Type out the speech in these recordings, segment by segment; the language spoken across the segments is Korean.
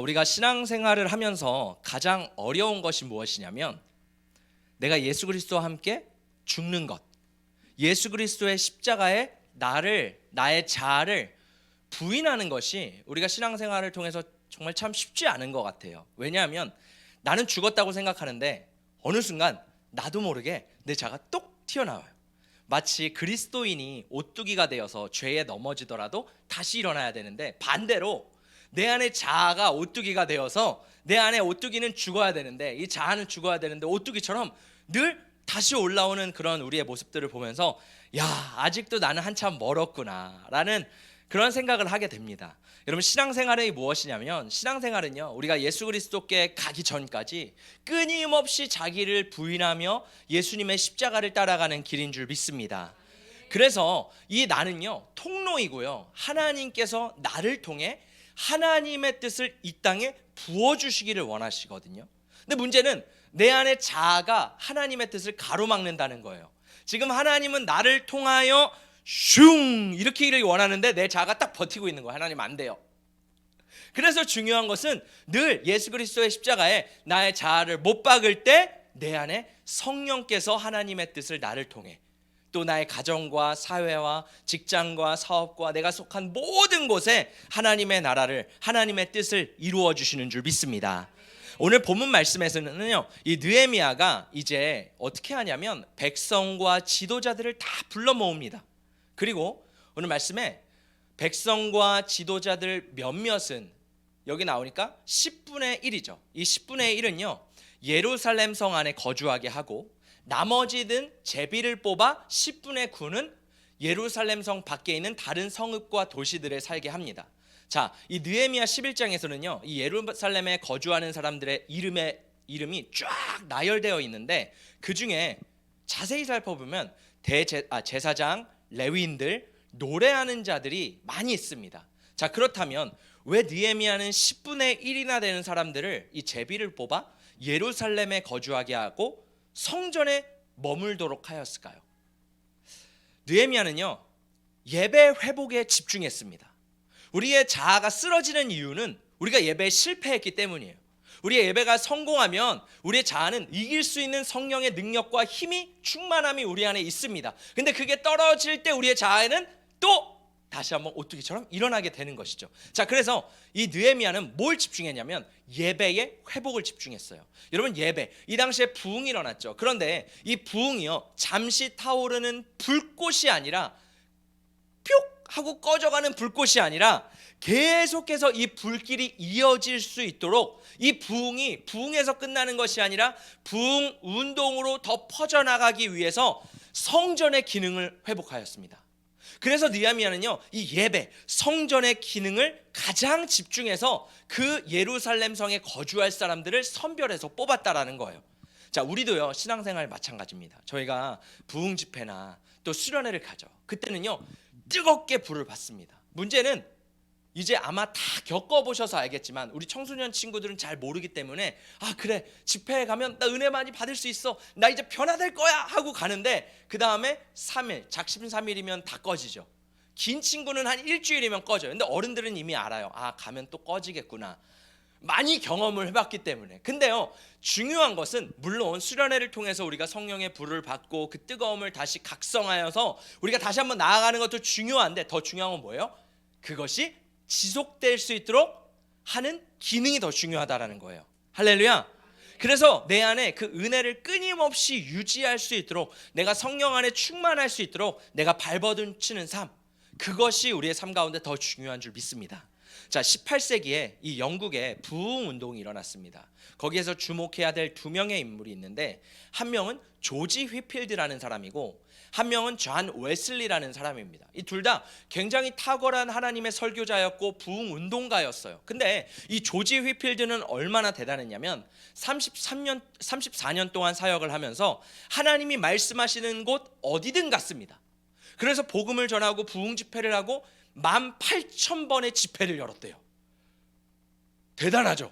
우리가 신앙생활을 하면서 가장 어려운 것이 무엇이냐면 내가 예수 그리스도와 함께 죽는 것, 예수 그리스도의 십자가에 나의 자아를 부인하는 것이 우리가 신앙생활을 통해서 정말 참 쉽지 않은 것 같아요. 왜냐하면 나는 죽었다고 생각하는데 어느 순간 나도 모르게 내 자아가 똑 튀어나와요. 마치 그리스도인이 오뚜기가 되어서 죄에 넘어지더라도 다시 일어나야 되는데, 반대로 내 안에 자아가 오뚜기가 되어서 내 안에 오뚜기는 죽어야 되는데, 이 자아는 죽어야 되는데 오뚜기처럼 늘 다시 올라오는 그런 우리의 모습들을 보면서 야, 아직도 나는 한참 멀었구나 라는 그런 생각을 하게 됩니다. 여러분, 신앙생활이 무엇이냐면, 신앙생활은요, 우리가 예수 그리스도께 가기 전까지 끊임없이 자기를 부인하며 예수님의 십자가를 따라가는 길인 줄 믿습니다. 그래서 이 나는요, 통로이고요, 하나님께서 나를 통해 하나님의 뜻을 이 땅에 부어주시기를 원하시거든요. 근데 문제는 내 안에 자아가 하나님의 뜻을 가로막는다는 거예요. 지금 하나님은 나를 통하여 슝 이렇게 일을 원하는데 내 자아가 딱 버티고 있는 거예요. 하나님 안 돼요. 그래서 중요한 것은 늘 예수 그리스도의 십자가에 나의 자아를 못 박을 때 내 안에 성령께서 하나님의 뜻을 나를 통해, 또 나의 가정과 사회와 직장과 사업과 내가 속한 모든 곳에 하나님의 나라를, 하나님의 뜻을 이루어 주시는 줄 믿습니다. 오늘 본문 말씀에서는요, 이 느헤미야가 이제 어떻게 하냐면 백성과 지도자들을 다 불러 모읍니다. 그리고 오늘 말씀에 백성과 지도자들 몇몇은, 여기 나오니까 10분의 1이죠. 이 10분의 1은요, 예루살렘 성 안에 거주하게 하고, 나머지는 제비를 뽑아 10분의 9는 예루살렘 성 밖에 있는 다른 성읍과 도시들에 살게 합니다. 자, 이 느헤미야 11장에서는요, 이 예루살렘에 거주하는 사람들의 이름이 쫙 나열되어 있는데, 그 중에 자세히 살펴보면 제사장, 레위인들, 노래하는 자들이 많이 있습니다. 자, 그렇다면 왜 느헤미야는 10분의 1이나 되는 사람들을, 이 제비를 뽑아 예루살렘에 거주하게 하고 성전에 머물도록 하였을까요? 느헤미야는요, 예배 회복에 집중했습니다. 우리의 자아가 쓰러지는 이유는 우리가 예배에 실패했기 때문이에요. 우리의 예배가 성공하면 우리의 자아는 이길 수 있는 성령의 능력과 힘이, 충만함이 우리 안에 있습니다. 근데 그게 떨어질 때 우리의 자아에는 또 다시 한번 오뚜기처럼 일어나게 되는 것이죠. 자, 그래서 이 느헤미야는 뭘 집중했냐면 예배의 회복을 집중했어요. 여러분, 예배, 이 당시에 부흥이 일어났죠. 그런데 이 부흥이요, 잠시 타오르는 불꽃이 아니라, 뿅 하고 꺼져가는 불꽃이 아니라 계속해서 이 불길이 이어질 수 있도록, 이 부흥이 부흥에서 끝나는 것이 아니라 부흥 운동으로 더 퍼져나가기 위해서 성전의 기능을 회복하였습니다. 그래서 느헤미야는요, 이 예배, 성전의 기능을 가장 집중해서 그 예루살렘 성에 거주할 사람들을 선별해서 뽑았다라는 거예요. 자, 우리도요, 신앙생활 마찬가지입니다. 저희가 부흥 집회나 또 수련회를 가죠. 그때는요, 뜨겁게 불을 받습니다. 문제는 이제 아마 다 겪어보셔서 알겠지만 우리 청소년 친구들은 잘 모르기 때문에, 아, 그래, 집회에 가면 나 은혜 많이 받을 수 있어, 나 이제 변화될 거야 하고 가는데 그 다음에 3일, 작심 3일이면 다 꺼지죠. 긴 친구는 한 일주일이면 꺼져요. 근데 어른들은 이미 알아요. 아, 가면 또 꺼지겠구나. 많이 경험을 해봤기 때문에. 근데요, 중요한 것은 물론 수련회를 통해서 우리가 성령의 불을 받고 그 뜨거움을 다시 각성하여서 우리가 다시 한번 나아가는 것도 중요한데, 더 중요한 건 뭐예요? 그것이 지속될 수 있도록 하는 기능이 더 중요하다라는 거예요. 할렐루야. 그래서 내 안에 그 은혜를 끊임없이 유지할 수 있도록, 내가 성령 안에 충만할 수 있도록 내가 발버둥치는 삶, 그것이 우리의 삶 가운데 더 중요한 줄 믿습니다. 자, 18세기에 이 영국에 부흥 운동이 일어났습니다. 거기에서 주목해야 될 두 명의 인물이 있는데, 한 명은 조지 휘필드라는 사람이고 한 명은 존 웨슬리라는 사람입니다. 이 둘 다 굉장히 탁월한 하나님의 설교자였고 부흥 운동가였어요. 근데 이 조지 휘필드는 얼마나 대단했냐면 34년 동안 사역을 하면서 하나님이 말씀하시는 곳 어디든 갔습니다. 그래서 복음을 전하고 부흥 집회를 하고 18,000번의 집회를 열었대요. 대단하죠.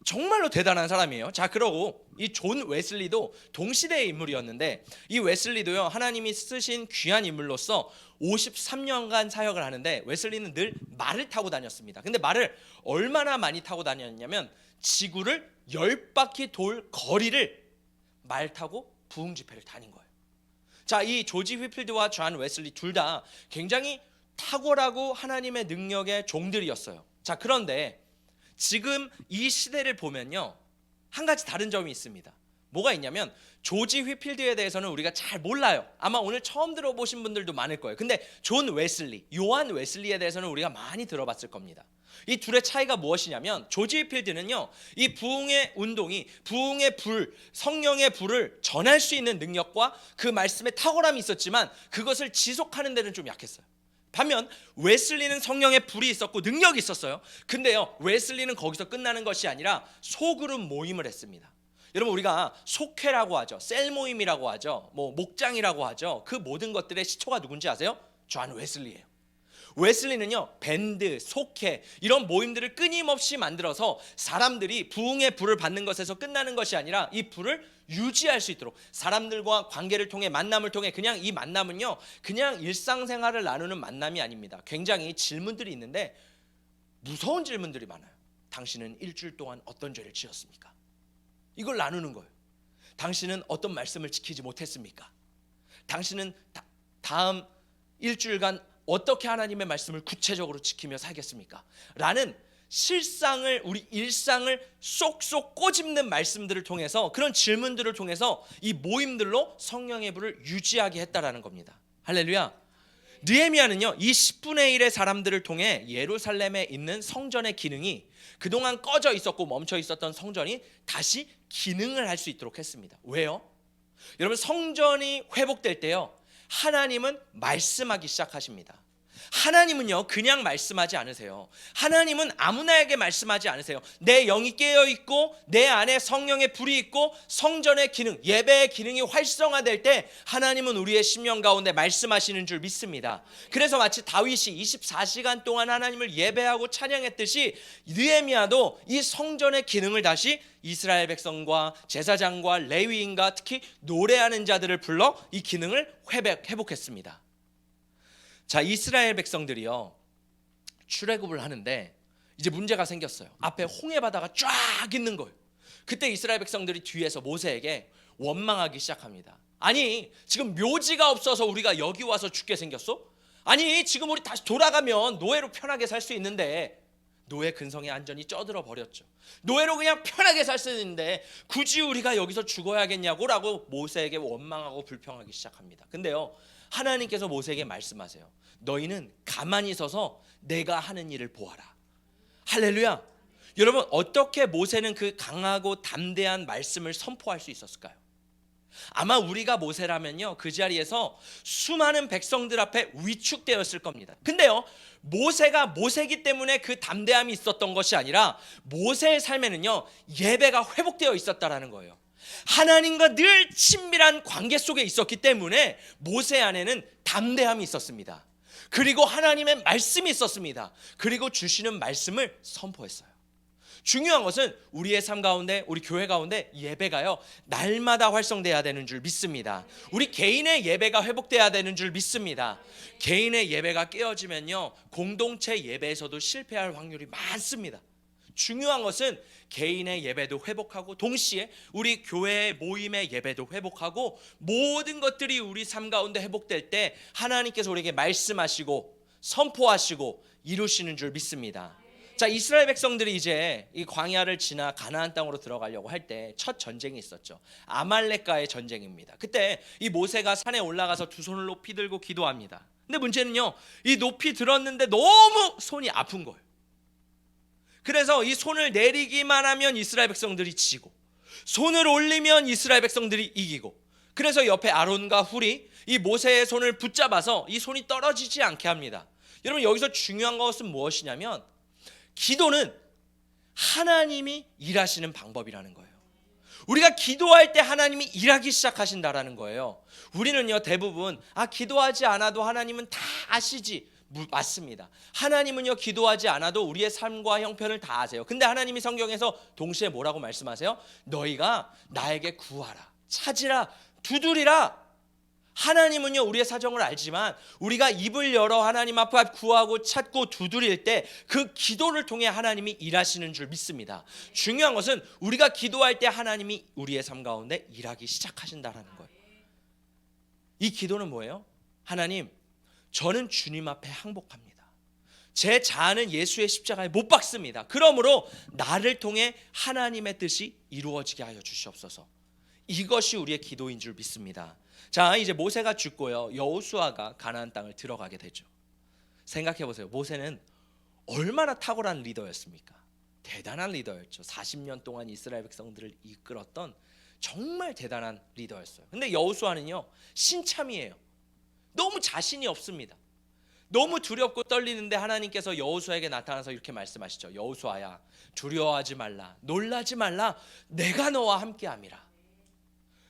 정말로 대단한 사람이에요. 자, 그러고 이 존 웨슬리도 동시대의 인물이었는데, 이 웨슬리도요 하나님이 쓰신 귀한 인물로서 53년간 사역을 하는데, 웨슬리는 늘 말을 타고 다녔습니다. 근데 말을 얼마나 많이 타고 다녔냐면 지구를 10바퀴 돌 거리를 말 타고 부흥 집회를 다닌 거예요. 자, 이 조지 휘필드와 존 웨슬리 둘 다 굉장히 탁월하고 하나님의 능력의 종들이었어요. 자, 그런데 지금 이 시대를 보면요 한 가지 다른 점이 있습니다. 뭐가 있냐면 조지 휘필드에 대해서는 우리가 잘 몰라요. 아마 오늘 처음 들어보신 분들도 많을 거예요. 근데 존 웨슬리, 요한 웨슬리에 대해서는 우리가 많이 들어봤을 겁니다. 이 둘의 차이가 무엇이냐면, 조지 휘필드는요 이 부흥의 운동이, 부흥의 불, 성령의 불을 전할 수 있는 능력과 그 말씀에 탁월함이 있었지만 그것을 지속하는 데는 좀 약했어요. 반면 웨슬리는 성령의 불이 있었고 능력이 있었어요. 근데요 웨슬리는 거기서 끝나는 것이 아니라 소그룹 모임을 했습니다. 여러분, 우리가 속회라고 하죠, 셀 모임이라고 하죠, 목장이라고 하죠. 그 모든 것들의 시초가 누군지 아세요? 존 웨슬리예요. 웨슬리는요 밴드, 속회 이런 모임들을 끊임없이 만들어서 사람들이 부흥의 불을 받는 것에서 끝나는 것이 아니라 이 불을 유지할 수 있도록, 사람들과 관계를 통해, 만남을 통해, 그냥 이 만남은요 그냥 일상생활을 나누는 만남이 아닙니다. 굉장히 질문들이 있는데 무서운 질문들이 많아요. 당신은 일주일 동안 어떤 죄를 지었습니까? 이걸 나누는 거예요. 당신은 어떤 말씀을 지키지 못했습니까? 당신은 다음 일주일간 어떻게 하나님의 말씀을 구체적으로 지키며 살겠습니까? 라는 실상을, 우리 일상을 쏙쏙 꼬집는 말씀들을 통해서, 그런 질문들을 통해서 이 모임들로 성령의 불을 유지하게 했다라는 겁니다. 할렐루야. 느헤미야는요 이 10분의 1의 사람들을 통해 예루살렘에 있는 성전의 기능이, 그동안 꺼져 있었고 멈춰 있었던 성전이 다시 기능을 할 수 있도록 했습니다. 왜요? 여러분, 성전이 회복될 때요 하나님은 말씀하기 시작하십니다. 하나님은요 그냥 말씀하지 않으세요. 하나님은 아무나에게 말씀하지 않으세요. 내 영이 깨어있고 내 안에 성령의 불이 있고 성전의 기능, 예배의 기능이 활성화될 때 하나님은 우리의 심령 가운데 말씀하시는 줄 믿습니다. 그래서 마치 다윗이 24시간 동안 하나님을 예배하고 찬양했듯이 느헤미야도 이 성전의 기능을 다시 이스라엘 백성과 제사장과 레위인과 특히 노래하는 자들을 불러 이 기능을 회복했습니다. 자, 이스라엘 백성들이요 출애굽을 하는데 이제 문제가 생겼어요. 앞에 홍해 바다가 쫙 있는 거예요. 그때 이스라엘 백성들이 뒤에서 모세에게 원망하기 시작합니다. 아니, 지금 묘지가 없어서 우리가 여기 와서 죽게 생겼어? 아니, 지금 우리 다시 돌아가면 노예로 편하게 살 수 있는데, 노예 근성의 안전이 쪄들어 버렸죠. 노예로 그냥 편하게 살 수 있는데 굳이 우리가 여기서 죽어야겠냐고 라고 모세에게 원망하고 불평하기 시작합니다. 근데요 하나님께서 모세에게 말씀하세요. 너희는 가만히 서서 내가 하는 일을 보아라. 할렐루야. 여러분, 어떻게 모세는 그 강하고 담대한 말씀을 선포할 수 있었을까요? 아마 우리가 모세라면요 그 자리에서 수많은 백성들 앞에 위축되었을 겁니다. 근데요 모세가 모세기 때문에 그 담대함이 있었던 것이 아니라 모세의 삶에는요 예배가 회복되어 있었다라는 거예요. 하나님과 늘 친밀한 관계 속에 있었기 때문에 모세 안에는 담대함이 있었습니다. 그리고 하나님의 말씀이 있었습니다. 그리고 주시는 말씀을 선포했어요. 중요한 것은 우리의 삶 가운데, 우리 교회 가운데 예배가요 날마다 활성돼야 되는 줄 믿습니다. 우리 개인의 예배가 회복돼야 되는 줄 믿습니다. 개인의 예배가 깨어지면요 공동체 예배에서도 실패할 확률이 많습니다. 중요한 것은 개인의 예배도 회복하고 동시에 우리 교회의 모임의 예배도 회복하고, 모든 것들이 우리 삶 가운데 회복될 때 하나님께서 우리에게 말씀하시고 선포하시고 이루시는 줄 믿습니다. 자, 이스라엘 백성들이 이제 이 광야를 지나 가나안 땅으로 들어가려고 할 때 첫 전쟁이 있었죠. 아말렉과의 전쟁입니다. 그때 이 모세가 산에 올라가서 두 손을 높이 들고 기도합니다. 근데 문제는요 이 높이 들었는데 너무 손이 아픈 거예요. 그래서 이 손을 내리기만 하면 이스라엘 백성들이 지고, 손을 올리면 이스라엘 백성들이 이기고, 그래서 옆에 아론과 훌이 이 모세의 손을 붙잡아서 이 손이 떨어지지 않게 합니다. 여러분, 여기서 중요한 것은 무엇이냐면 기도는 하나님이 일하시는 방법이라는 거예요. 우리가 기도할 때 하나님이 일하기 시작하신다라는 거예요. 우리는요 대부분 기도하지 않아도 하나님은 다 아시지, 맞습니다. 하나님은요 기도하지 않아도 우리의 삶과 형편을 다 아세요. 근데 하나님이 성경에서 동시에 뭐라고 말씀하세요? 너희가 나에게 구하라, 찾으라, 두드리라. 하나님은요 우리의 사정을 알지만 우리가 입을 열어 하나님 앞에 구하고 찾고 두드릴 때 그 기도를 통해 하나님이 일하시는 줄 믿습니다. 중요한 것은 우리가 기도할 때 하나님이 우리의 삶 가운데 일하기 시작하신다라는 거예요. 이 기도는 뭐예요? 하나님, 저는 주님 앞에 항복합니다. 제 자아는 예수의 십자가에 못 박습니다. 그러므로 나를 통해 하나님의 뜻이 이루어지게 하여 주시옵소서. 이것이 우리의 기도인 줄 믿습니다. 자, 이제 모세가 죽고요, 여호수아가 가나안 땅을 들어가게 되죠. 생각해 보세요. 모세는 얼마나 탁월한 리더였습니까? 대단한 리더였죠. 40년 동안 이스라엘 백성들을 이끌었던 정말 대단한 리더였어요. 근데 여호수아는요 신참이에요. 너무 자신이 없습니다. 너무 두렵고 떨리는데 하나님께서 여호수아에게 나타나서 이렇게 말씀하시죠. 여호수아야, 두려워하지 말라, 놀라지 말라, 내가 너와 함께함이라.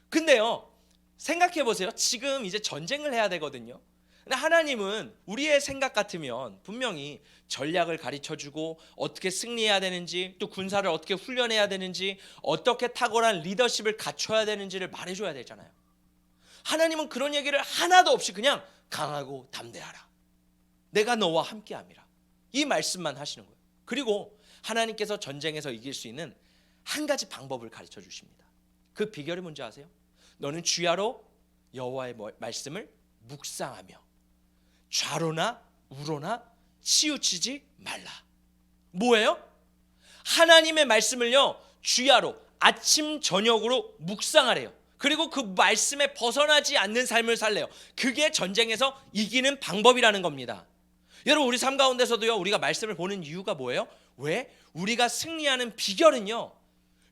근데요 생각해 보세요. 지금 이제 전쟁을 해야 되거든요. 근데 하나님은 우리의 생각 같으면 분명히 전략을 가르쳐주고 어떻게 승리해야 되는지, 또 군사를 어떻게 훈련해야 되는지, 어떻게 탁월한 리더십을 갖춰야 되는지를 말해줘야 되잖아요. 하나님은 그런 얘기를 하나도 없이 그냥 강하고 담대하라, 내가 너와 함께함이라, 이 말씀만 하시는 거예요. 그리고 하나님께서 전쟁에서 이길 수 있는 한 가지 방법을 가르쳐 주십니다. 그 비결이 뭔지 아세요? 너는 주야로 여호와의 말씀을 묵상하며 좌로나 우로나 치우치지 말라. 뭐예요? 하나님의 말씀을요 주야로 아침 저녁으로 묵상하래요. 그리고 그 말씀에 벗어나지 않는 삶을 살래요. 그게 전쟁에서 이기는 방법이라는 겁니다. 여러분, 우리 삶 가운데서도요 우리가 말씀을 보는 이유가 뭐예요? 왜? 우리가 승리하는 비결은요,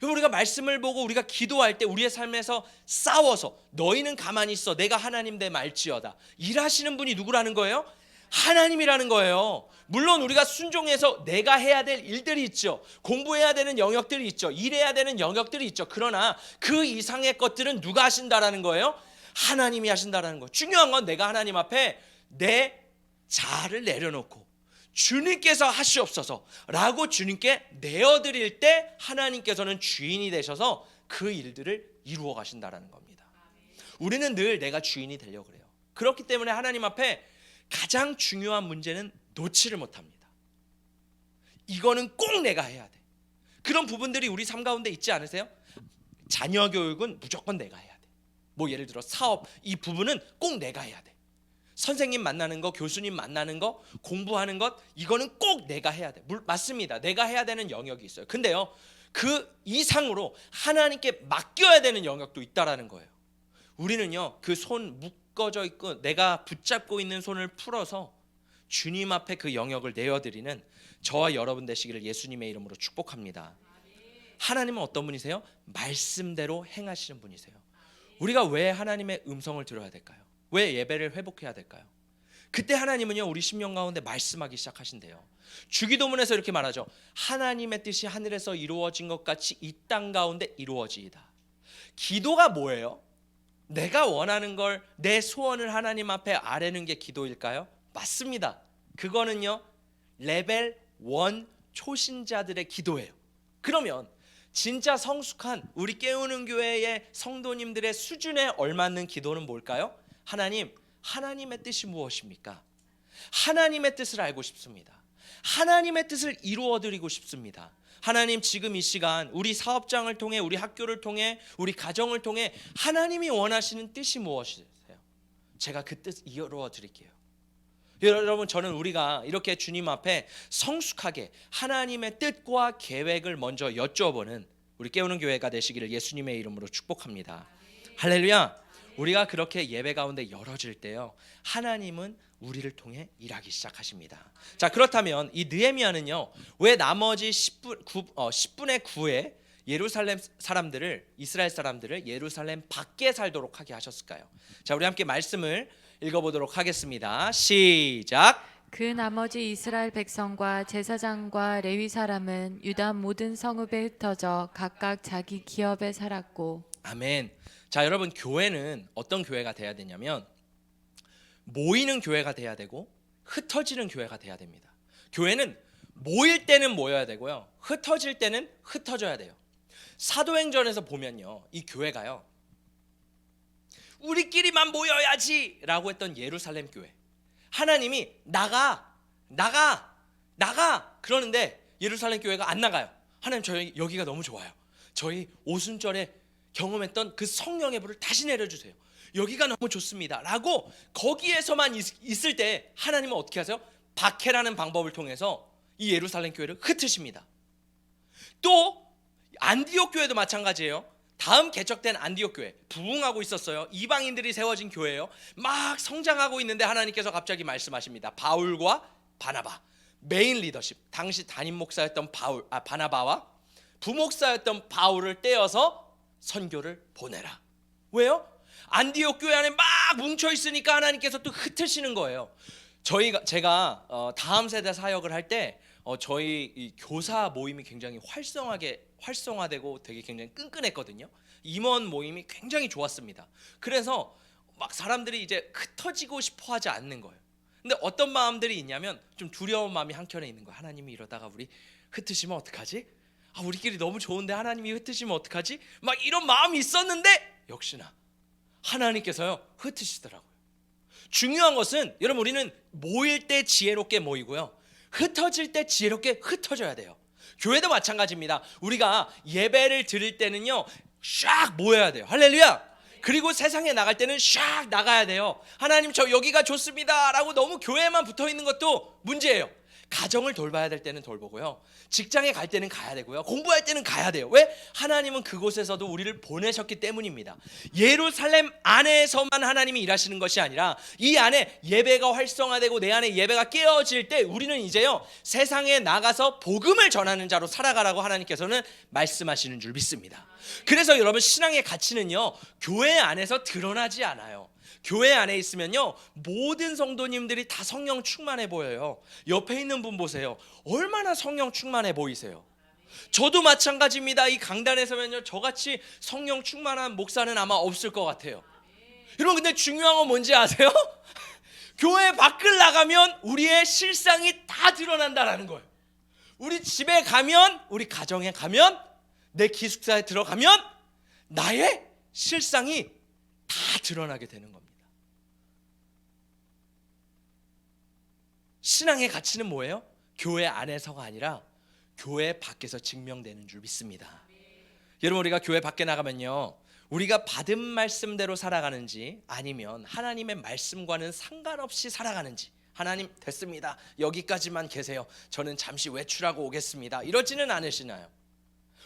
우리가 말씀을 보고 우리가 기도할 때 우리의 삶에서 싸워서 너희는 가만히 있어, 내가 하나님 대 말지어다, 일하시는 분이 누구라는 거예요? 하나님이라는 거예요. 물론 우리가 순종해서 내가 해야 될 일들이 있죠. 공부해야 되는 영역들이 있죠. 일해야 되는 영역들이 있죠. 그러나 그 이상의 것들은 누가 하신다라는 거예요? 하나님이 하신다라는 거예요. 중요한 건 내가 하나님 앞에 내 자아를 내려놓고 주님께서 하시옵소서 라고 주님께 내어드릴 때 하나님께서는 주인이 되셔서 그 일들을 이루어 가신다라는 겁니다. 우리는 늘 내가 주인이 되려고 그래요. 그렇기 때문에 하나님 앞에 가장 중요한 문제는 놓지를 못합니다. 이거는 꼭 내가 해야 돼. 그런 부분들이 우리 삶 가운데 있지 않으세요? 자녀 교육은 무조건 내가 해야 돼. 뭐 예를 들어 사업, 이 부분은 꼭 내가 해야 돼. 선생님 만나는 거, 교수님 만나는 거, 공부하는 것, 이거는 꼭 내가 해야 돼. 맞습니다. 내가 해야 되는 영역이 있어요. 근데요 그 이상으로 하나님께 맡겨야 되는 영역도 있다라는 거예요. 우리는요 그 손 묶어져 있고 내가 붙잡고 있는 손을 풀어서 주님 앞에 그 영역을 내어드리는 저와 여러분 되시기를 예수님의 이름으로 축복합니다. 하나님은 어떤 분이세요? 말씀대로 행하시는 분이세요. 우리가 왜 하나님의 음성을 들어야 될까요? 왜 예배를 회복해야 될까요? 그때 하나님은요 우리 심령 가운데 말씀하기 시작하신대요. 주기도문에서 이렇게 말하죠. 하나님의 뜻이 하늘에서 이루어진 것 같이 이 땅 가운데 이루어지이다. 기도가 뭐예요? 내가 원하는 걸, 내 소원을 하나님 앞에 아뢰는 게 기도일까요? 맞습니다. 그거는요 레벨 1 초신자들의 기도예요. 그러면 진짜 성숙한 우리 깨우는 교회의 성도님들의 수준에 얼맞는 기도는 뭘까요? 하나님, 하나님의 뜻이 무엇입니까? 하나님의 뜻을 알고 싶습니다. 하나님의 뜻을 이루어드리고 싶습니다. 하나님, 지금 이 시간 우리 사업장을 통해, 우리 학교를 통해, 우리 가정을 통해 하나님이 원하시는 뜻이 무엇이세요? 제가 그 뜻 이루어드릴게요. 여러분, 저는 우리가 이렇게 주님 앞에 성숙하게 하나님의 뜻과 계획을 먼저 여쭤보는 우리 깨우는 교회가 되시기를 예수님의 이름으로 축복합니다. 할렐루야. 우리가 그렇게 예배 가운데 열어질 때요 하나님은 우리를 통해 일하기 시작하십니다. 자, 그렇다면 이 느헤미야는요 왜 나머지 10분의 9에 예루살렘 사람들을, 이스라엘 사람들을 예루살렘 밖에 살도록 하게 하셨을까요? 자, 우리 함께 말씀을 읽어보도록 하겠습니다. 시작. 그 나머지 이스라엘 백성과 제사장과 레위 사람은 유다 모든 성읍에 흩어져 각각 자기 기업에 살았고. 아멘. 자, 여러분, 교회는 어떤 교회가 돼야 되냐면 모이는 교회가 돼야 되고 흩어지는 교회가 돼야 됩니다. 교회는 모일 때는 모여야 되고요, 흩어질 때는 흩어져야 돼요. 사도행전에서 보면요, 이 교회가요, 우리끼리만 모여야지 라고 했던 예루살렘 교회, 하나님이 나가 그러는데 예루살렘 교회가 안 나가요. 하나님, 저희 여기가 너무 좋아요. 저희 오순절에 경험했던 그 성령의 불을 다시 내려주세요. 여기가 너무 좋습니다 라고 거기에서만 있을 때 하나님은 어떻게 하세요? 박해라는 방법을 통해서 이 예루살렘 교회를 흩으십니다. 또 안디옥 교회도 마찬가지예요. 다음 개척된 안디옥 교회 부흥하고 있었어요. 이방인들이 세워진 교회예요. 막 성장하고 있는데 하나님께서 갑자기 말씀하십니다. 바울과 바나바, 메인 리더십, 당시 담임 목사였던 바나바와 부목사였던 바울을 떼어서 선교를 보내라. 왜요? 안디옥 교회 안에 막 뭉쳐 있으니까 하나님께서 또 흩으시는 거예요. 제가 다음 세대 사역을 할 때 저희 이 교사 모임이 굉장히 활성화되고 되게 굉장히 끈끈했거든요. 임원 모임이 굉장히 좋았습니다. 그래서 막 사람들이 이제 흩어지고 싶어 하지 않는 거예요. 근데 어떤 마음들이 있냐면 좀 두려운 마음이 한켠에 있는 거예요. 하나님이 이러다가 우리 흩으시면 어떡하지? 우리끼리 너무 좋은데 하나님이 흩으시면 어떡하지? 막 이런 마음이 있었는데 역시나 하나님께서요 흩으시더라고요. 중요한 것은 여러분, 우리는 모일 때 지혜롭게 모이고요, 흩어질 때 지혜롭게 흩어져야 돼요. 교회도 마찬가지입니다. 우리가 예배를 드릴 때는요 샥 모여야 돼요. 할렐루야. 그리고 세상에 나갈 때는 샥 나가야 돼요. 하나님, 저 여기가 좋습니다 라고 너무 교회에만 붙어 있는 것도 문제예요. 가정을 돌봐야 될 때는 돌보고요, 직장에 갈 때는 가야 되고요, 공부할 때는 가야 돼요. 왜? 하나님은 그곳에서도 우리를 보내셨기 때문입니다. 예루살렘 안에서만 하나님이 일하시는 것이 아니라 이 안에 예배가 활성화되고 내 안에 예배가 깨어질 때 우리는 이제요 세상에 나가서 복음을 전하는 자로 살아가라고 하나님께서는 말씀하시는 줄 믿습니다. 그래서 여러분, 신앙의 가치는요 교회 안에서 드러나지 않아요. 교회 안에 있으면요 모든 성도님들이 다 성령 충만해 보여요. 옆에 있는 분 보세요. 얼마나 성령 충만해 보이세요? 저도 마찬가지입니다. 이 강단에 서면요 저같이 성령 충만한 목사는 아마 없을 것 같아요. 여러분, 근데 중요한 건 뭔지 아세요? 교회 밖을 나가면 우리의 실상이 다 드러난다라는 거예요. 우리 집에 가면, 우리 가정에 가면, 내 기숙사에 들어가면 나의 실상이 다 드러나게 되는 겁니다. 신앙의 가치는 뭐예요? 교회 안에서가 아니라 교회 밖에서 증명되는 줄 믿습니다. 여러분, 우리가 교회 밖에 나가면요 우리가 받은 말씀대로 살아가는지 아니면 하나님의 말씀과는 상관없이 살아가는지, 하나님 됐습니다, 여기까지만 계세요, 저는 잠시 외출하고 오겠습니다, 이러지는 않으시나요?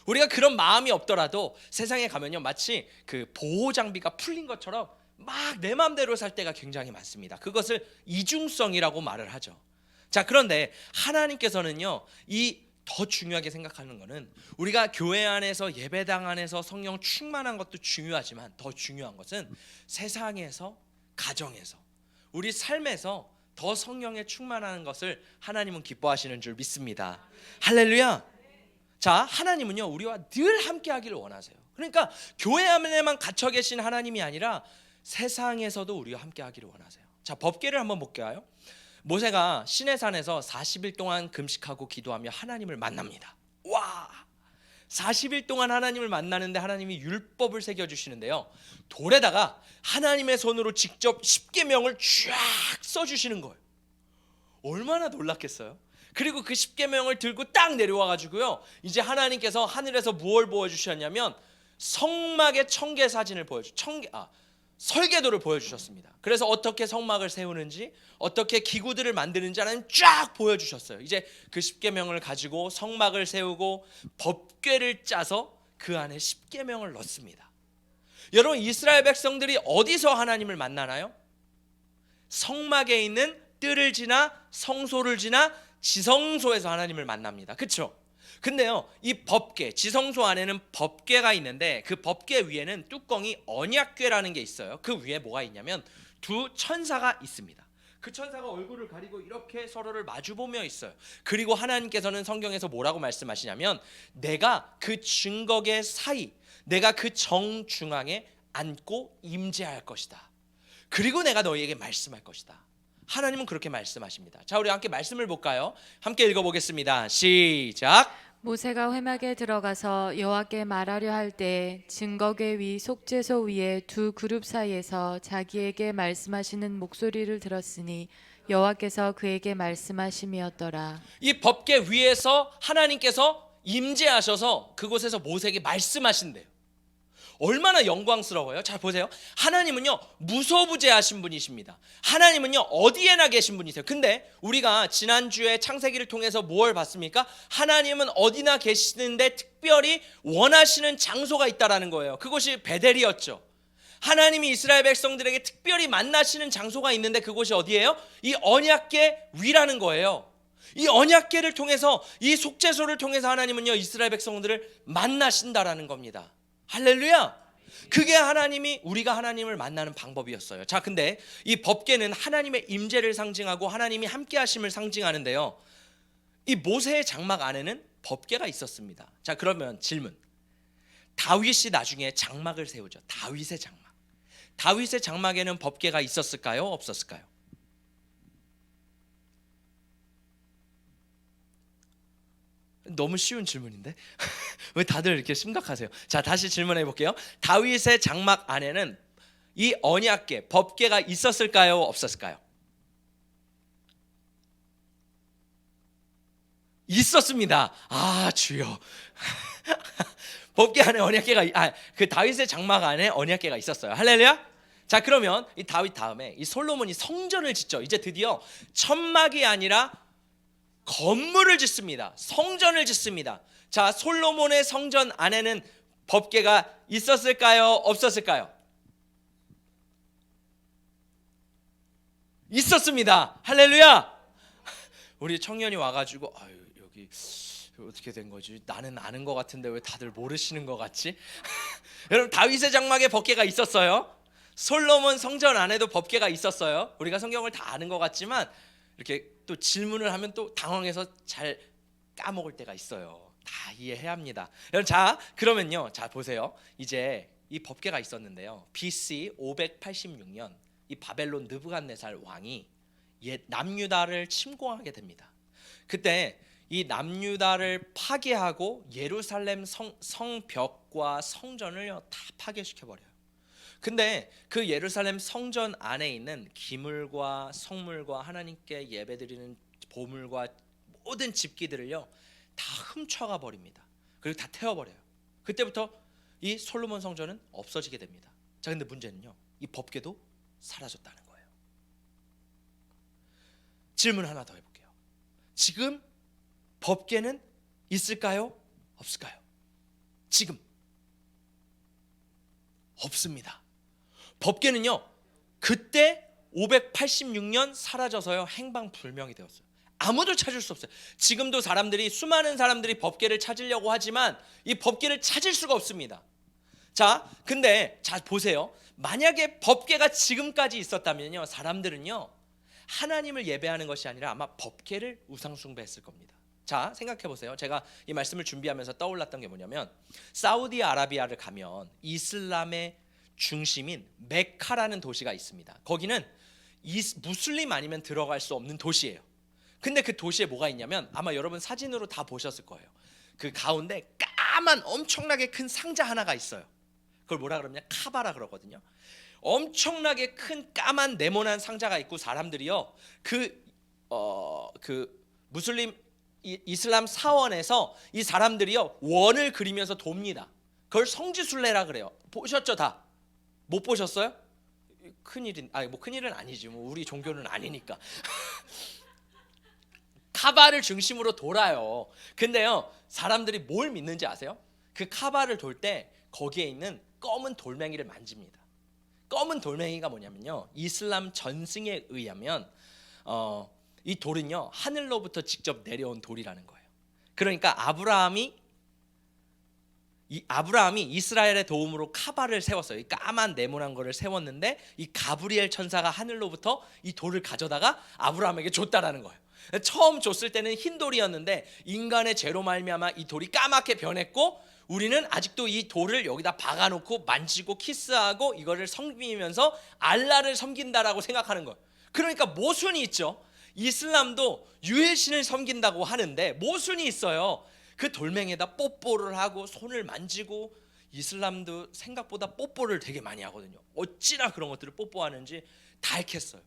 우리가 그런 마음이 없더라도 세상에 가면요 마치 그 보호 장비가 풀린 것처럼 막 내 마음대로 살 때가 굉장히 많습니다. 그것을 이중성이라고 말을 하죠. 자, 그런데 하나님께서는요 이 더 중요하게 생각하는 것은 우리가 교회 안에서, 예배당 안에서 성령 충만한 것도 중요하지만 더 중요한 것은 세상에서, 가정에서, 우리 삶에서 더 성령에 충만하는 것을 하나님은 기뻐하시는 줄 믿습니다. 할렐루야. 자, 하나님은요 우리와 늘 함께 하기를 원하세요. 그러니까 교회 안에만 갇혀 계신 하나님이 아니라 세상에서도 우리와 함께 하기를 원하세요. 자, 법궤를 한번 볼까요? 모세가 시내산에서 40일 동안 금식하고 기도하며 하나님을 만납니다. 와, 40일 동안 하나님을 만나는데 하나님이 율법을 새겨주시는데요 돌에다가 하나님의 손으로 직접 십계명을 쫙 써주시는 거예요. 얼마나 놀랐겠어요? 그리고 그 십계명을 들고 딱 내려와 가지고요 이제 하나님께서 하늘에서 무엇을 보여주셨냐면 성막의 청계 사진을 설계도를 보여주셨습니다. 그래서 어떻게 성막을 세우는지, 어떻게 기구들을 만드는지 하나님 쫙 보여주셨어요. 이제 그 십계명을 가지고 성막을 세우고 법궤를 짜서 그 안에 십계명을 넣습니다. 여러분, 이스라엘 백성들이 어디서 하나님을 만나나요? 성막에 있는 뜰을 지나 성소를 지나 지성소에서 하나님을 만납니다. 그렇죠? 근데요 이 법궤, 지성소 안에는 법궤가 있는데 그 법궤 위에는 뚜껑이 언약궤라는 게 있어요. 그 위에 뭐가 있냐면 두 천사가 있습니다. 그 천사가 얼굴을 가리고 이렇게 서로를 마주보며 있어요. 그리고 하나님께서는 성경에서 뭐라고 말씀하시냐면 내가 그 증거궤 사이, 내가 그 정중앙에 앉고 임재할 것이다. 그리고 내가 너희에게 말씀할 것이다. 하나님은 그렇게 말씀하십니다. 자, 우리 함께 말씀을 볼까요? 함께 읽어보겠습니다. 시작. 모세가 회막에 들어가서 여호와께 말하려 할 때 증거궤 위 속죄소 위에 두 그룹 사이에서 자기에게 말씀하시는 목소리를 들었으니 여호와께서 그에게 말씀하심이었더라. 이 법궤 위에서 하나님께서 임재하셔서 그곳에서 모세에게 말씀하신대요. 얼마나 영광스러워요. 자, 보세요. 하나님은요 무소부재하신 분이십니다. 하나님은요 어디에나 계신 분이세요. 근데 우리가 지난주에 창세기를 통해서 뭘 봤습니까? 하나님은 어디나 계시는데 특별히 원하시는 장소가 있다라는 거예요. 그것이 베델이었죠. 하나님이 이스라엘 백성들에게 특별히 만나시는 장소가 있는데 그곳이 어디예요? 이 언약궤 위라는 거예요. 이 언약궤를 통해서, 이 속죄소를 통해서 하나님은요 이스라엘 백성들을 만나신다라는 겁니다. 할렐루야. 그게 우리가 하나님을 만나는 방법이었어요. 자, 근데 이 법궤는 하나님의 임재를 상징하고 하나님이 함께 하심을 상징하는데요, 이 모세의 장막 안에는 법궤가 있었습니다. 자, 그러면 질문, 다윗이 나중에 장막을 세우죠. 다윗의 장막에는 법궤가 있었을까요? 없었을까요? 너무 쉬운 질문인데 왜 다들 이렇게 심각하세요? 자, 다시 질문해 볼게요. 다윗의 장막 안에는 이 언약궤, 법궤가 있었을까요? 없었을까요? 있었습니다. 아, 주여. 법궤 안에 언약궤가, 그 다윗의 장막 안에 언약궤가 있었어요. 할렐루야. 자, 그러면 이 다윗 다음에 이 솔로몬이 성전을 짓죠. 이제 드디어 천막이 아니라 건물을 짓습니다. 성전을 짓습니다. 자, 솔로몬의 성전 안에는 법궤가 있었을까요? 없었을까요? 있었습니다. 할렐루야. 우리 청년이 와가지고 여기 어떻게 된 거지? 나는 아는 것 같은데 왜 다들 모르시는 것 같지? 여러분, 다윗의 장막에 법궤가 있었어요. 솔로몬 성전 안에도 법궤가 있었어요. 우리가 성경을 다 아는 것 같지만 이렇게 또 질문을 하면 또 당황해서 잘 까먹을 때가 있어요. 다 이해해야 합니다. 여러분, 자, 그러면요, 자, 보세요. 이제 이 법궤가 있었는데요, BC 586년 이 바벨론 느부갓네살 왕이 남유다를 침공하게 됩니다. 그때 이 남유다를 파괴하고 예루살렘 성벽과 성전을 다 파괴시켜 버려요. 근데 그 예루살렘 성전 안에 있는 기물과 성물과 하나님께 예배드리는 보물과 모든 집기들을요 다 훔쳐가 버립니다. 그리고 다 태워버려요. 그때부터 이 솔로몬 성전은 없어지게 됩니다. 자, 근데 문제는요, 이 법궤도 사라졌다는 거예요. 질문 하나 더 해볼게요. 지금 법궤는 있을까요? 없을까요? 지금 없습니다. 법궤는요 그때 586년 사라져서요 행방불명이 되었어요. 아무도 찾을 수 없어요. 지금도 수많은 사람들이 법궤를 찾으려고 하지만 이 법궤를 찾을 수가 없습니다. 자, 근데 자, 보세요. 만약에 법궤가 지금까지 있었다면요, 사람들은요 하나님을 예배하는 것이 아니라 아마 법궤를 우상숭배했을 겁니다. 자, 생각해 보세요. 제가 이 말씀을 준비하면서 떠올랐던 게 뭐냐면, 사우디아라비아를 가면 이슬람의 중심인 메카라는 도시가 있습니다. 거기는 무슬림 아니면 들어갈 수 없는 도시예요. 근데 그 도시에 뭐가 있냐면, 아마 여러분 사진으로 다 보셨을 거예요. 그 가운데 까만 엄청나게 큰 상자 하나가 있어요. 그걸 뭐라 그러냐, 카바라 그러거든요. 엄청나게 큰 까만 네모난 상자가 있고, 사람들이요 무슬림 이슬람 사원에서 이 사람들이요 원을 그리면서 돕니다. 그걸 성지순례라 그래요. 보셨죠? 다 못 보셨어요? 큰일은 큰일은 아니지, 뭐 우리 종교는 아니니까. 카바를 중심으로 돌아요. 근데요, 사람들이 뭘 믿는지 아세요? 그 카바를 돌 때 거기에 있는 검은 돌멩이를 만집니다. 검은 돌멩이가 뭐냐면요, 이슬람 전승에 의하면 이 돌은요 하늘로부터 직접 내려온 돌이라는 거예요. 그러니까 아브라함이 이스라엘의 도움으로 카바를 세웠어요. 이 까만 네모난 거를 세웠는데, 이 가브리엘 천사가 하늘로부터 이 돌을 가져다가 아브라함에게 줬다라는 거예요. 처음 줬을 때는 흰 돌이었는데 인간의 죄로 말미암아 이 돌이 까맣게 변했고, 우리는 아직도 이 돌을 여기다 박아놓고 만지고 키스하고 이거를 섬기면서 알라를 섬긴다라고 생각하는 거예요. 그러니까 모순이 있죠. 이슬람도 유일신을 섬긴다고 하는데 모순이 있어요. 그 돌멩이에다 뽀뽀를 하고 손을 만지고, 이슬람도 생각보다 뽀뽀를 되게 많이 하거든요. 어찌나 그런 것들을 뽀뽀하는지 다 읽혔어요.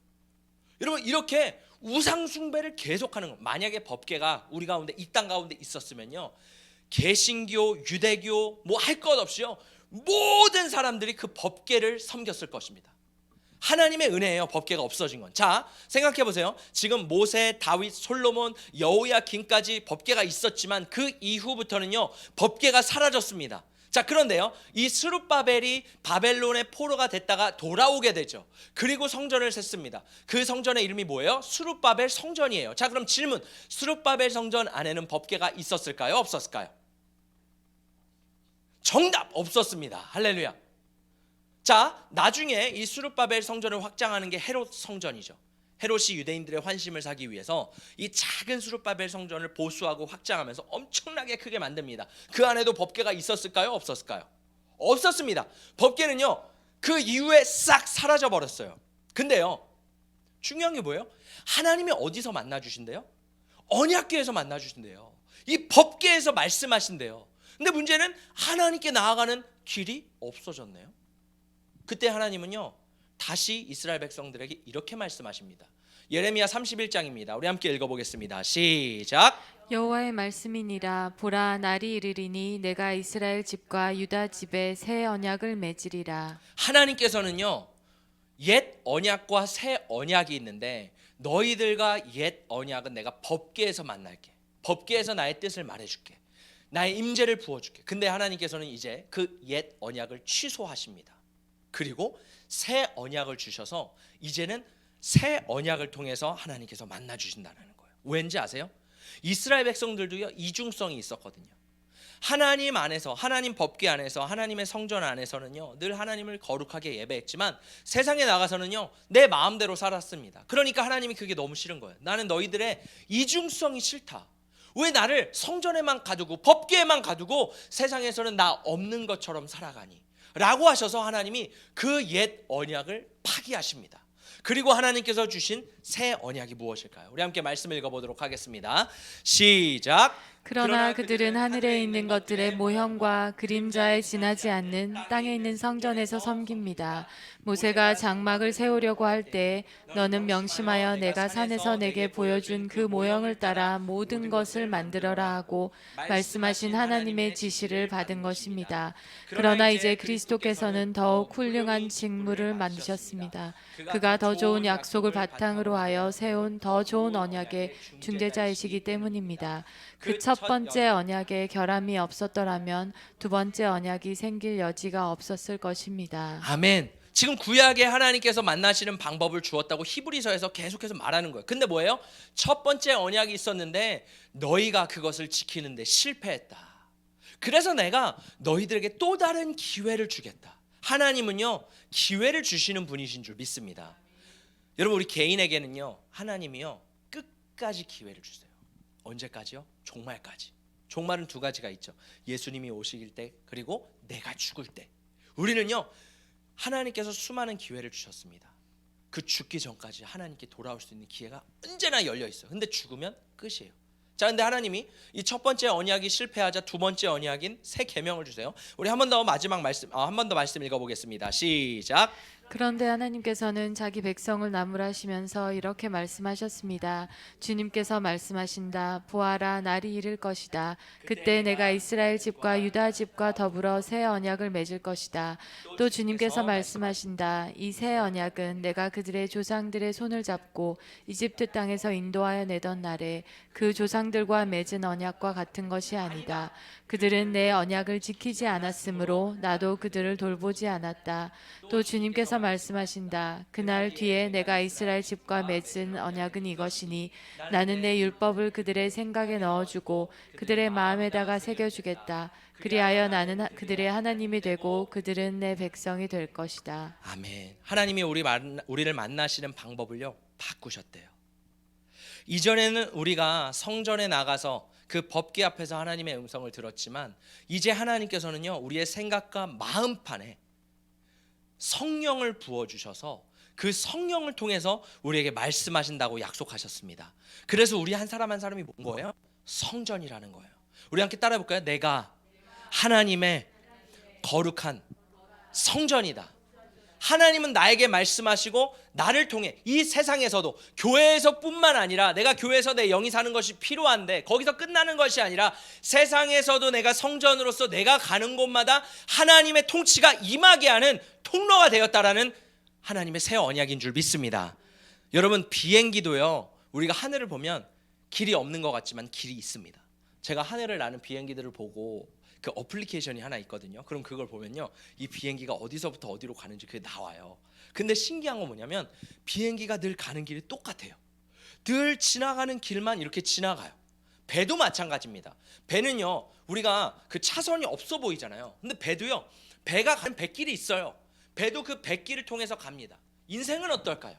여러분, 이렇게 우상 숭배를 계속하는 거. 만약에 법계가 우리 가운데, 이 땅 가운데 있었으면요, 개신교, 유대교 뭐 할 것 없이요, 모든 사람들이 그 법계를 섬겼을 것입니다. 하나님의 은혜예요. 법계가 없어진 건. 자, 생각해 보세요. 지금 모세, 다윗, 솔로몬, 여호야김까지 법계가 있었지만 그 이후부터는요, 법계가 사라졌습니다. 자, 그런데요, 이 스룹바벨이 바벨론의 포로가 됐다가 돌아오게 되죠. 그리고 성전을 셌습니다. 그 성전의 이름이 뭐예요? 스룹바벨 성전이에요. 자, 그럼 질문, 스룹바벨 성전 안에는 법계가 있었을까요? 없었을까요? 정답! 없었습니다. 할렐루야. 자, 나중에 이 스룹바벨 성전을 확장하는 게 헤롯 성전이죠. 헤롯이 유대인들의 환심을 사기 위해서 이 작은 스룹바벨 성전을 보수하고 확장하면서 엄청나게 크게 만듭니다. 그 안에도 법궤가 있었을까요? 없었을까요? 없었습니다. 법궤는요, 그 이후에 싹 사라져 버렸어요. 근데요, 중요한 게 뭐예요? 하나님이 어디서 만나 주신대요? 언약궤에서 만나 주신대요. 이 법궤에서 말씀하신대요. 근데 문제는 하나님께 나아가는 길이 없어졌네요. 그때 하나님은요, 다시 이스라엘 백성들에게 이렇게 말씀하십니다. 예레미야 31장입니다. 우리 함께 읽어보겠습니다. 시작. 여호와의 말씀이니라. 보라, 날이 이르리니 내가 이스라엘 집과 유다 집에 새 언약을 맺으리라. 하나님께서는요, 옛 언약과 새 언약이 있는데 너희들과 옛 언약은 내가 법궤에서 만날게. 법궤에서 나의 뜻을 말해줄게. 나의 임재를 부어줄게. 근데 하나님께서는 이제 그 옛 언약을 취소하십니다. 그리고 새 언약을 주셔서 이제는 새 언약을 통해서 하나님께서 만나 주신다는 거예요. 왠지 아세요? 이스라엘 백성들도요, 이중성이 있었거든요. 하나님 안에서, 하나님 법궤 안에서, 하나님의 성전 안에서는요, 늘 하나님을 거룩하게 예배했지만 세상에 나가서는요, 내 마음대로 살았습니다. 그러니까 하나님이 그게 너무 싫은 거예요. 나는 너희들의 이중성이 싫다. 왜 나를 성전에만 가두고 법궤에만 가두고 세상에서는 나 없는 것처럼 살아가니? 라고 하셔서 하나님이 그 옛 언약을 파기하십니다. 그리고 하나님께서 주신 새 언약이 무엇일까요? 우리 함께 말씀 읽어보도록 하겠습니다. 시작. 그러나 그들은 하늘에 있는 것들의 모형과 그림자에 지나지 않는 땅에 있는 성전에서 섬깁니다. 모세가 장막을 세우려고 할 때 너는 명심하여 내가 산에서 내게 보여준 그 모형을 따라 모든 것을 만들어라 하고 말씀하신 하나님의 지시를 받은 것입니다. 그러나 이제 그리스도께서는 더욱 훌륭한 직무를 만드셨습니다. 그가 더 좋은 약속을 바탕으로 하여 세운 더 좋은 언약의 중재자이시기 때문입니다. 그 첫 번째 언약에 결함이 없었더라면 두 번째 언약이 생길 여지가 없었을 것입니다. 아멘. 지금 구약에 하나님께서 만나시는 방법을 주었다고 히브리서에서 계속해서 말하는 거예요. 근데 뭐예요? 첫 번째 언약이 있었는데 너희가 그것을 지키는데 실패했다. 그래서 내가 너희들에게 또 다른 기회를 주겠다. 하나님은요, 기회를 주시는 분이신 줄 믿습니다. 여러분, 우리 개인에게는요, 하나님이요, 끝까지 기회를 주세요. 언제까지요? 종말까지. 종말은 두 가지가 있죠. 예수님이 오실 때, 그리고 내가 죽을 때. 우리는요, 하나님께서 수많은 기회를 주셨습니다. 그 죽기 전까지 하나님께 돌아올 수 있는 기회가 언제나 열려 있어요. 근데 죽으면 끝이에요. 자, 근데 하나님이 이 첫 번째 언약이 실패하자 두 번째 언약인 새 계명을 주세요. 우리 한 번 더 마지막 말씀, 한 번 더 말씀 읽어보겠습니다. 시작. 그런데 하나님께서는 자기 백성을 나무라시면서 이렇게 말씀하셨습니다. 주님께서 말씀하신다. 보아라, 날이 이를 것이다. 그때 내가 이스라엘 집과 유다 집과 더불어 새 언약을 맺을 것이다. 또 주님께서 말씀하신다. 이 새 언약은 내가 그들의 조상들의 손을 잡고 이집트 땅에서 인도하여 내던 날에 그 조상들과 맺은 언약과 같은 것이 아니다. 그들은 내 언약을 지키지 않았으므로 나도 그들을 돌보지 않았다. 또 주님께서 말씀하신다. 그날 뒤에 내가 이스라엘 집과 맺은 언약은 이것이니 나는 내 율법을 그들의 생각에 넣어주고 그들의 마음에다가 새겨주겠다. 그리하여 나는 그들의 하나님이 되고 그들은 내 백성이 될 것이다. 아멘. 하나님이 우리를 만나시는 방법을요, 바꾸셨대요. 이전에는 우리가 성전에 나가서 그 법궤 앞에서 하나님의 음성을 들었지만 이제 하나님께서는요, 우리의 생각과 마음판에 성령을 부어주셔서 그 성령을 통해서 우리에게 말씀하신다고 약속하셨습니다. 그래서 우리 한 사람 한 사람이 뭔 거예요? 성전이라는 거예요. 우리 함께 따라해 볼까요? 내가 하나님의 거룩한 성전이다. 하나님은 나에게 말씀하시고 나를 통해 이 세상에서도, 교회에서뿐만 아니라, 내가 교회에서 내 영이 사는 것이 필요한데 거기서 끝나는 것이 아니라 세상에서도 내가 성전으로서 내가 가는 곳마다 하나님의 통치가 임하게 하는 통로가 되었다라는 하나님의 새 언약인 줄 믿습니다. 여러분, 비행기도요, 우리가 하늘을 보면 길이 없는 것 같지만 길이 있습니다. 제가 하늘을 나는 비행기들을 보고 그 어플리케이션이 하나 있거든요. 그럼 그걸 보면요, 이 비행기가 어디서부터 어디로 가는지 그게 나와요. 근데 신기한 건 뭐냐면 비행기가 늘 가는 길이 똑같아요. 늘 지나가는 길만 이렇게 지나가요. 배도 마찬가지입니다. 배는요, 우리가 그 차선이 없어 보이잖아요. 근데 배도요, 배가 가는 뱃길이 있어요. 배도 그 뱃길을 통해서 갑니다. 인생은 어떨까요?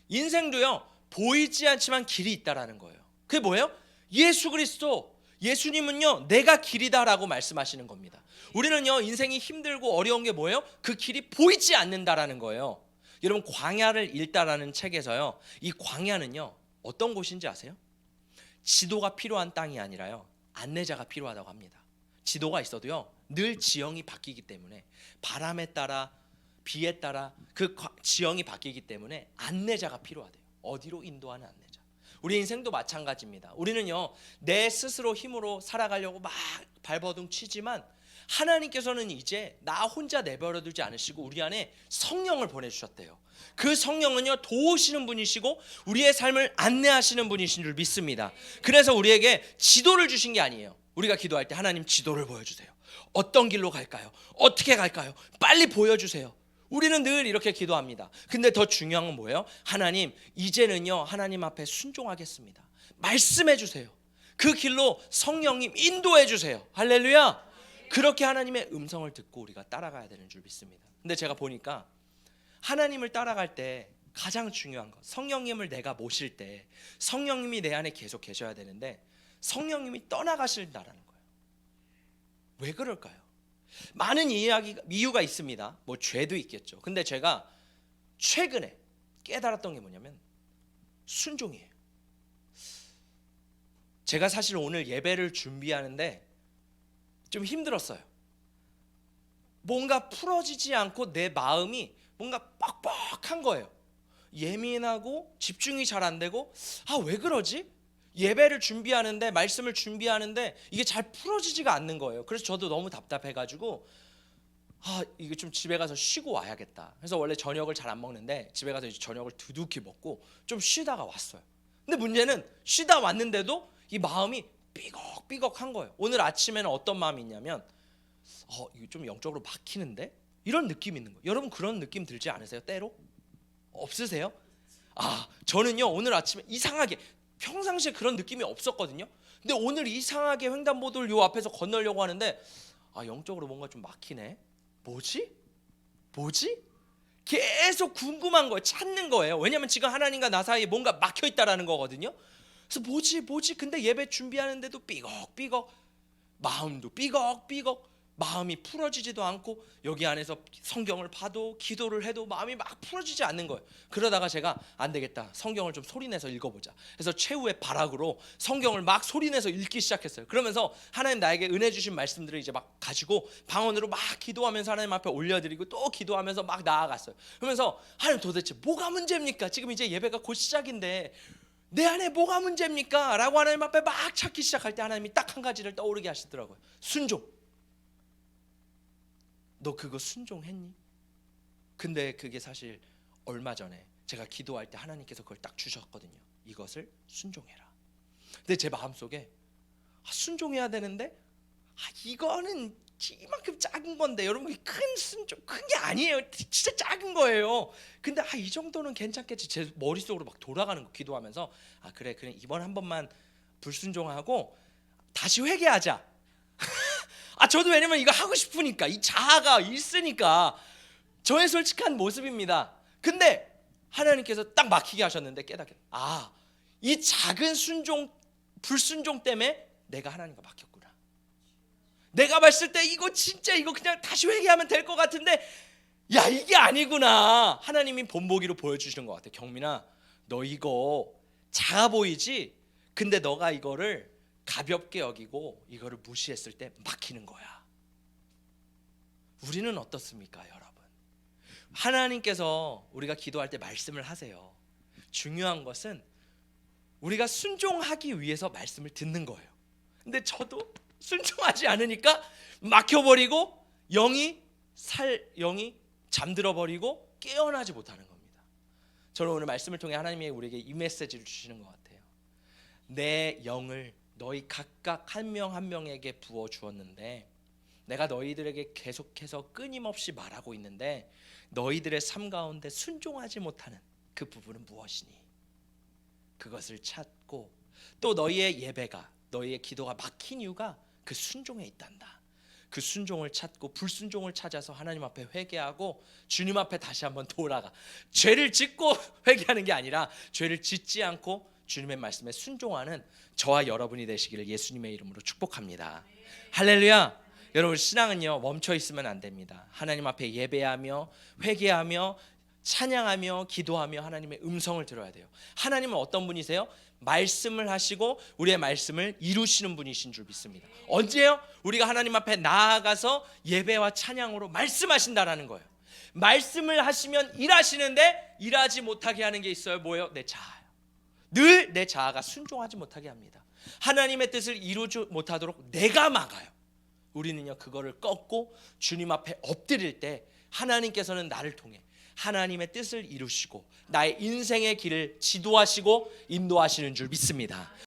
인생도요, 보이지 않지만 길이 있다라는 거예요. 그게 뭐예요? 예수 그리스도, 예수님은요, 내가 길이다라고 말씀하시는 겁니다. 우리는요, 인생이 힘들고 어려운 게 뭐예요? 그 길이 보이지 않는다라는 거예요. 여러분, 광야를 읽다라는 책에서요, 이 광야는요 어떤 곳인지 아세요? 지도가 필요한 땅이 아니라요, 안내자가 필요하다고 합니다. 지도가 있어도요, 늘 지형이 바뀌기 때문에, 바람에 따라 비에 따라 그 지형이 바뀌기 때문에 안내자가 필요하대요. 어디로 인도하는 안내자. 우리 인생도 마찬가지입니다. 우리는요, 내 스스로 힘으로 살아가려고 막 발버둥 치지만 하나님께서는 이제 나 혼자 내버려 두지 않으시고 우리 안에 성령을 보내주셨대요. 그 성령은요, 도우시는 분이시고 우리의 삶을 안내하시는 분이신 줄 믿습니다. 그래서 우리에게 지도를 주신 게 아니에요. 우리가 기도할 때 하나님 지도를 보여주세요. 어떤 길로 갈까요? 어떻게 갈까요? 빨리 보여주세요. 우리는 늘 이렇게 기도합니다. 근데 더 중요한 건 뭐예요? 하나님, 이제는요, 하나님 앞에 순종하겠습니다. 말씀해 주세요. 그 길로 성령님 인도해 주세요. 할렐루야. 그렇게 하나님의 음성을 듣고 우리가 따라가야 되는 줄 믿습니다. 근데 제가 보니까 하나님을 따라갈 때 가장 중요한 것, 성령님을 내가 모실 때 성령님이 내 안에 계속 계셔야 되는데 성령님이 떠나가신다라는 거예요. 왜 그럴까요? 많은 이유가 있습니다. 뭐 죄도 있겠죠. 근데 제가 최근에 깨달았던 게 뭐냐면 순종이에요. 제가 사실 오늘 예배를 준비하는데 좀 힘들었어요. 뭔가 풀어지지 않고 내 마음이 뭔가 뻑뻑한 거예요. 예민하고 집중이 잘 안 되고, 왜 그러지? 예배를 준비하는데, 말씀을 준비하는데 이게 잘 풀어지지가 않는 거예요. 그래서 저도 너무 답답해가지고 이거 좀 집에 가서 쉬고 와야겠다. 그래서 원래 저녁을 잘 안 먹는데 집에 가서 이제 저녁을 두둑히 먹고 좀 쉬다가 왔어요. 근데 문제는 쉬다 왔는데도 이 마음이 삐걱삐걱한 거예요. 오늘 아침에는 어떤 마음이 있냐면 이거 좀 영적으로 막히는데? 이런 느낌이 있는 거예요. 여러분, 그런 느낌 들지 않으세요? 때로? 없으세요? 저는요, 오늘 아침에 이상하게, 평상시에 그런 느낌이 없었거든요. 근데 오늘 이상하게 횡단보도를 요 앞에서 건너려고 하는데 영적으로 뭔가 좀 막히네. 뭐지? 계속 궁금한 거예요. 찾는 거예요. 왜냐면 지금 하나님과 나 사이에 뭔가 막혀 있다라는 거거든요. 그래서 뭐지? 근데 예배 준비하는데도 삐걱삐걱, 마음도 삐걱삐걱, 마음이 풀어지지도 않고, 여기 안에서 성경을 봐도 기도를 해도 마음이 막 풀어지지 않는 거예요. 그러다가 제가 안 되겠다, 성경을 좀 소리내서 읽어보자 해서 최후의 발악으로 성경을 막 소리내서 읽기 시작했어요. 그러면서 하나님 나에게 은혜 주신 말씀들을 이제 막 가지고 방언으로 막 기도하면서 하나님 앞에 올려드리고 또 기도하면서 막 나아갔어요. 그러면서 하나님, 도대체 뭐가 문제입니까? 지금 이제 예배가 곧 시작인데 내 안에 뭐가 문제입니까? 라고 하나님 앞에 막 찾기 시작할 때 하나님이 딱 한 가지를 떠오르게 하시더라고요. 순종. 너 그거 순종했니? 근데 그게 사실 얼마 전에 제가 기도할 때 하나님께서 그걸 딱 주셨거든요. 이것을 순종해라. 근데 제 마음속에 순종해야 되는데 이거는 이만큼 작은 건데, 여러분, 큰 순종, 큰 게 아니에요. 진짜 작은 거예요. 근데 이 정도는 괜찮겠지. 제 머릿속으로 막 돌아가는 거, 기도하면서 그래 이번 한 번만 불순종하고 다시 회개하자. 저도 왜냐면 이거 하고 싶으니까, 이 자아가 있으니까 저의 솔직한 모습입니다. 근데 하나님께서 딱 막히게 하셨는데 깨닫게, 이 작은 불순종 때문에 내가 하나님과 막혔구나. 내가 봤을 때 이거 진짜 이거 그냥 다시 회개하면 될 것 같은데 야, 이게 아니구나. 하나님이 본보기로 보여주시는 것 같아. 경민아, 너 이거 작아 보이지? 근데 너가 이거를 가볍게 여기고 이거를 무시했을 때 막히는 거야. 우리는 어떻습니까, 여러분? 하나님께서 우리가 기도할 때 말씀을 하세요. 중요한 것은 우리가 순종하기 위해서 말씀을 듣는 거예요. 근데 저도 순종하지 않으니까 막혀버리고 영이 잠들어 버리고 깨어나지 못하는 겁니다. 저는 오늘 말씀을 통해 하나님이 우리에게 이 메시지를 주시는 것 같아요. 내 영을 너희 각각 한 명 한 명에게 부어 주었는데 내가 너희들에게 계속해서 끊임없이 말하고 있는데 너희들의 삶 가운데 순종하지 못하는 그 부분은 무엇이니? 그것을 찾고 또 너희의 예배가, 너희의 기도가 막힌 이유가 그 순종에 있단다. 그 순종을 찾고 불순종을 찾아서 하나님 앞에 회개하고 주님 앞에 다시 한번 돌아가. 죄를 짓고 회개하는 게 아니라 죄를 짓지 않고 주님의 말씀에 순종하는 저와 여러분이 되시기를 예수님의 이름으로 축복합니다. 할렐루야. 여러분, 신앙은요 멈춰 있으면 안 됩니다. 하나님 앞에 예배하며 회개하며 찬양하며 기도하며 하나님의 음성을 들어야 돼요. 하나님은 어떤 분이세요? 말씀을 하시고 우리의 말씀을 이루시는 분이신 줄 믿습니다. 언제요? 우리가 하나님 앞에 나아가서 예배와 찬양으로 말씀하신다라는 거예요. 말씀을 하시면 일하시는데 일하지 못하게 하는 게 있어요. 뭐예요? 내 자아요. 늘 내 자아가 순종하지 못하게 합니다. 하나님의 뜻을 이루지 못하도록 내가 막아요. 우리는요 그거를 꺾고 주님 앞에 엎드릴 때 하나님께서는 나를 통해 하나님의 뜻을 이루시고 나의 인생의 길을 지도하시고 인도하시는 줄 믿습니다.